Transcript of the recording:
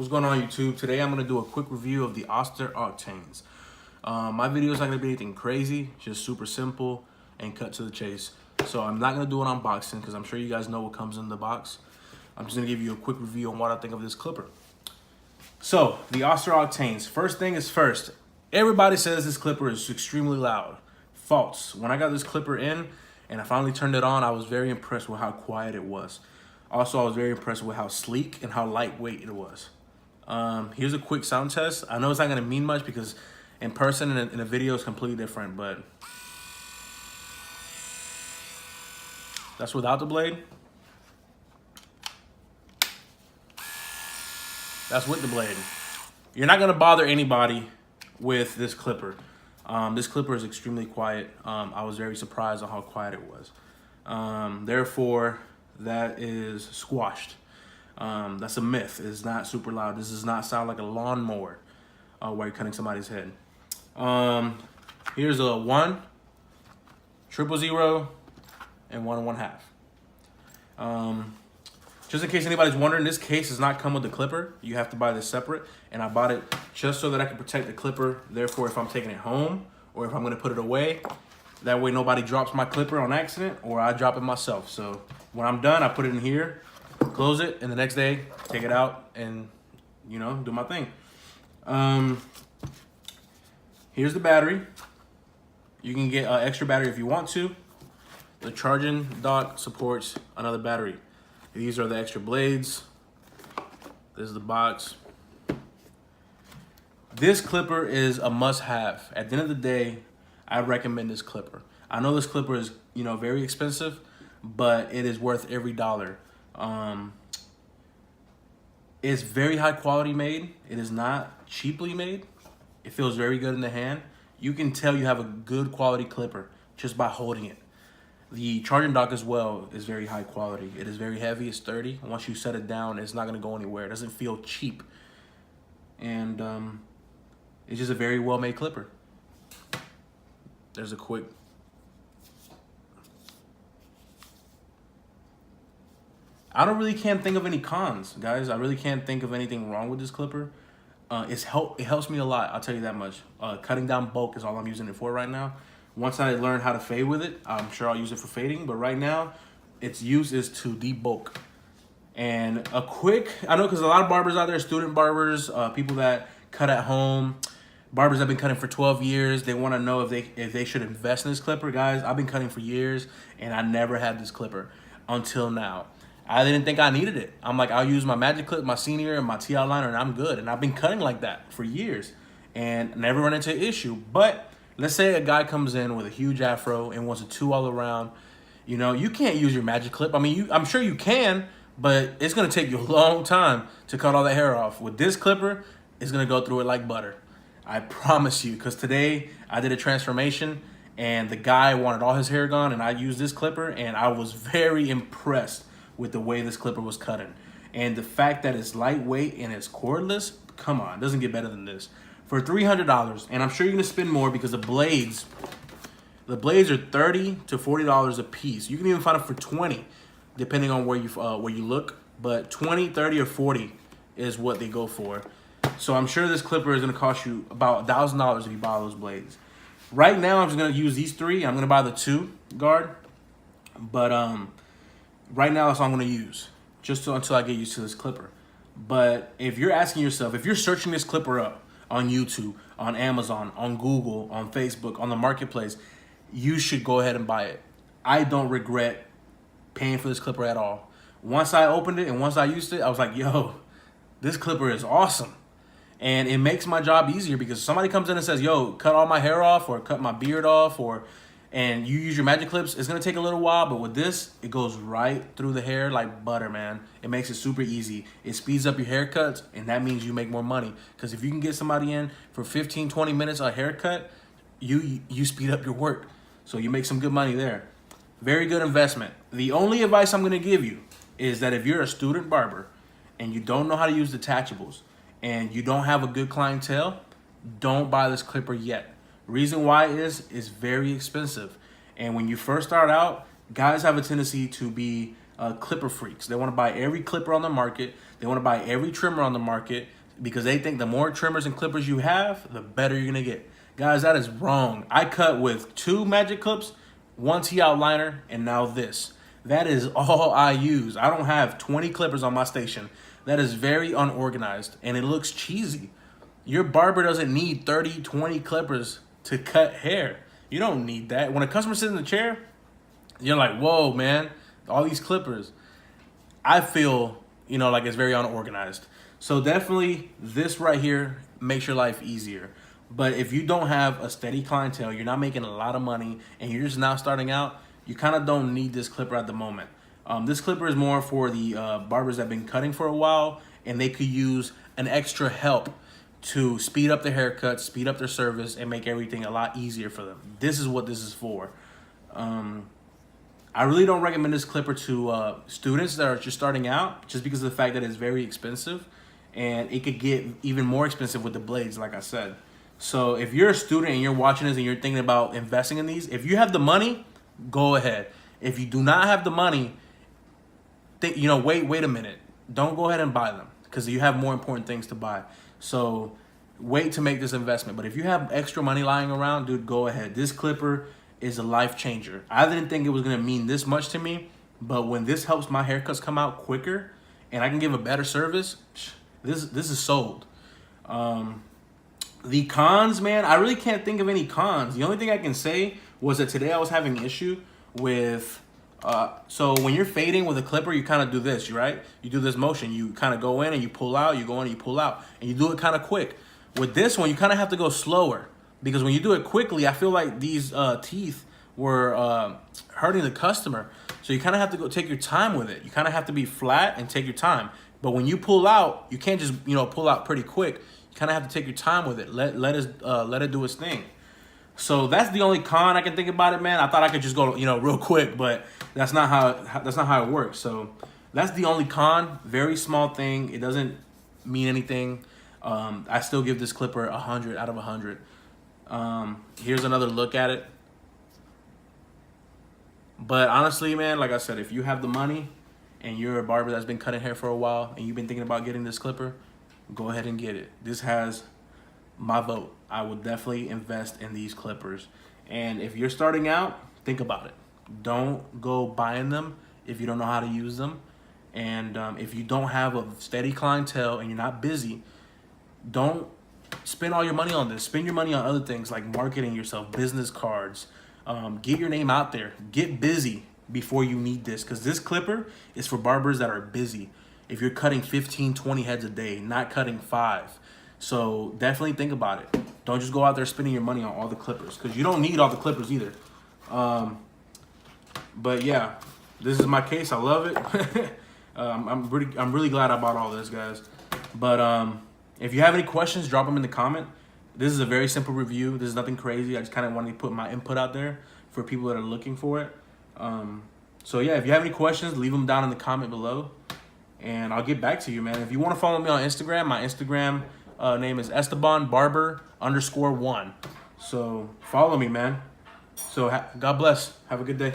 What's going on YouTube? Today I'm going to do a quick review of the Oster Octanes. My video is not going to be anything crazy, just super simple and cut to the chase. So I'm not going to do an unboxing because I'm sure you guys know what comes in the box. I'm just going to give you a quick review on what I think of this clipper. So the Oster Octanes, first thing is first, everybody says this clipper is extremely loud. False. When I got this clipper in and I finally turned it on, I was very impressed with how quiet it was. Also, I was very impressed with how sleek and how lightweight it was. Here's a quick sound test. I know it's not gonna mean much because in person and in a video is completely different, but that's without the blade. That's with the blade. You're not gonna bother anybody with this clipper. This clipper is extremely quiet. I was very surprised on how quiet it was. Therefore, that is squashed. That's a myth. It's not super loud. This does not sound like a lawnmower while you're cutting somebody's head. Here's a 1, 000, and 1 1/2. Just in case anybody's wondering, this case does not come with the clipper. You have to buy this separate, and I bought it just so that I can protect the clipper. Therefore, if I'm taking it home or if I'm going to put it away, that way nobody drops my clipper on accident or I drop it myself. So when I'm done, I put it in here, close it, and the next day take it out and, you know, do my thing. Here's the battery. You can get an extra battery if you want to. The charging dock supports another battery. These are the extra blades. This is the box. This clipper is a must-have. At the end of the day, I recommend this clipper. I know this clipper is, you know, very expensive, but it is worth every dollar. It's very high quality made. It is not cheaply made. It feels very good in the hand. You can tell you have a good quality clipper just by holding it. The charging dock as well is very high quality. It is very heavy, it's sturdy. Once you set it down, it's not gonna go anywhere. It doesn't feel cheap. And it's just a very well-made clipper. There's a quick. I can't think of any cons, guys. I really can't think of anything wrong with this clipper. It helps me a lot, I'll tell you that much. Cutting down bulk is all I'm using it for right now. Once I learn how to fade with it, I'm sure I'll use it for fading, but right now, its use is to debulk. And a quick, I know because a lot of barbers out there, student barbers, people that cut at home, barbers that have been cutting for 12 years, they want to know if they should invest in this clipper. Guys, I've been cutting for years, and I never had this clipper until now. I didn't think I needed it. I'm like, I'll use my Magic Clip, my Senior, and my TI liner, and I'm good. And I've been cutting like that for years and never run into an issue. But let's say a guy comes in with a huge afro and wants a 2 all around. You know, you can't use your Magic Clip. I mean, I'm sure you can, but it's going to take you a long time to cut all the hair off. With this clipper, it's going to go through it like butter. I promise you, because today I did a transformation and the guy wanted all his hair gone, and I used this clipper, and I was very impressed with the way this clipper was cutting. And the fact that it's lightweight and it's cordless, come on, it doesn't get better than this. For $300, and I'm sure you're gonna spend more because the blades are $30 to $40 a piece. You can even find it for $20, depending on where you look. But $20, $30, or $40 is what they go for. So I'm sure this clipper is gonna cost you about $1,000 if you buy those blades. Right now, I'm just gonna use these 3. I'm gonna buy the 2 guard, but right now that's all I'm gonna use, just until I get used to this clipper. But if you're asking yourself, if you're searching this clipper up on YouTube, on Amazon, on Google, on Facebook, on the marketplace, you should go ahead and buy it. I don't regret paying for this clipper at all. Once I opened it and once I used it, I was like, yo, this clipper is awesome. And it makes my job easier because if somebody comes in and says, yo, cut all my hair off or cut my beard off, and you use your Magic Clips, it's gonna take a little while, but with this, it goes right through the hair like butter, man. It makes it super easy. It speeds up your haircuts, and that means you make more money. Because if you can get somebody in for 15, 20 minutes a haircut, you speed up your work. So you make some good money there. Very good investment. The only advice I'm gonna give you is that if you're a student barber and you don't know how to use detachables and you don't have a good clientele, don't buy this clipper yet. Reason why is very expensive. And when you first start out, guys have a tendency to be clipper freaks. They want to buy every clipper on the market. They want to buy every trimmer on the market because they think the more trimmers and clippers you have, the better you're going to get. Guys, that is wrong. I cut with 2 magic clips, 1 T-outliner, and now this. That is all I use. I don't have 20 clippers on my station. That is very unorganized, and it looks cheesy. Your barber doesn't need 30, 20 clippers to cut hair. You don't need that. When a customer sits in the chair, you're like, whoa, man, all these clippers. I feel, like it's very unorganized. So definitely this right here makes your life easier. But if you don't have a steady clientele, you're not making a lot of money, and you're just now starting out, you kind of don't need this clipper at the moment. This clipper is more for the barbers that have been cutting for a while, and they could use an extra help to speed up their haircuts, speed up their service, and make everything a lot easier for them. This is what this is for. I really don't recommend this clipper to students that are just starting out, just because of the fact that it's very expensive, and it could get even more expensive with the blades, like I said. So if you're a student and you're watching this and you're thinking about investing in these, if you have the money, go ahead. If you do not have the money, wait a minute. Don't go ahead and buy them because you have more important things to buy. So wait to make this investment. But if you have extra money lying around, dude, go ahead. This clipper is a life changer. I didn't think it was going to mean this much to me, but when this helps my haircuts come out quicker and I can give a better service, this is sold. The cons, man, I really can't think of any cons. The only thing I can say was that today I was having an issue with, so when you're fading with a clipper, you kind of do this, right? You do this motion. You kind of go in and you pull out, you go in and you pull out, and you do it kind of quick. With this one, you kind of have to go slower because when you do it quickly, I feel like these teeth were hurting the customer. So you kind of have to go take your time with it. You kind of have to be flat and take your time. But when you pull out, you can't just, pull out pretty quick. You kind of have to take your time with it. Let it do its thing. So that's the only con I can think about it, man. I thought I could just go, real quick, but that's not how it works. So that's the only con. Very small thing. It doesn't mean anything. I still give this clipper 100 out of 100. Here's another look at it. But honestly, man, like I said, if you have the money and you're a barber that's been cutting hair for a while and you've been thinking about getting this clipper, go ahead and get it. This has my vote. I would definitely invest in these clippers. And if you're starting out, think about it. Don't go buying them if you don't know how to use them. And if you don't have a steady clientele and you're not busy, don't spend all your money on this. Spend your money on other things like marketing yourself, business cards. Get your name out there. Get busy before you need this, because this clipper is for barbers that are busy. If you're cutting 15, 20 heads a day, not cutting 5. So definitely think about it. Don't just go out there spending your money on all the clippers, because you don't need all the clippers either. But yeah, this is my case. I love it. I'm really glad I bought all this, guys. But if you have any questions, drop them in the comment. This is a very simple review. This is nothing crazy. I just kind of wanted to put my input out there for people that are looking for it. So yeah, if you have any questions, leave them down in the comment below, and I'll get back to you, man. If you want to follow me on Instagram, my Instagram name is EstebanBarber_1. So follow me, man. So God bless. Have a good day.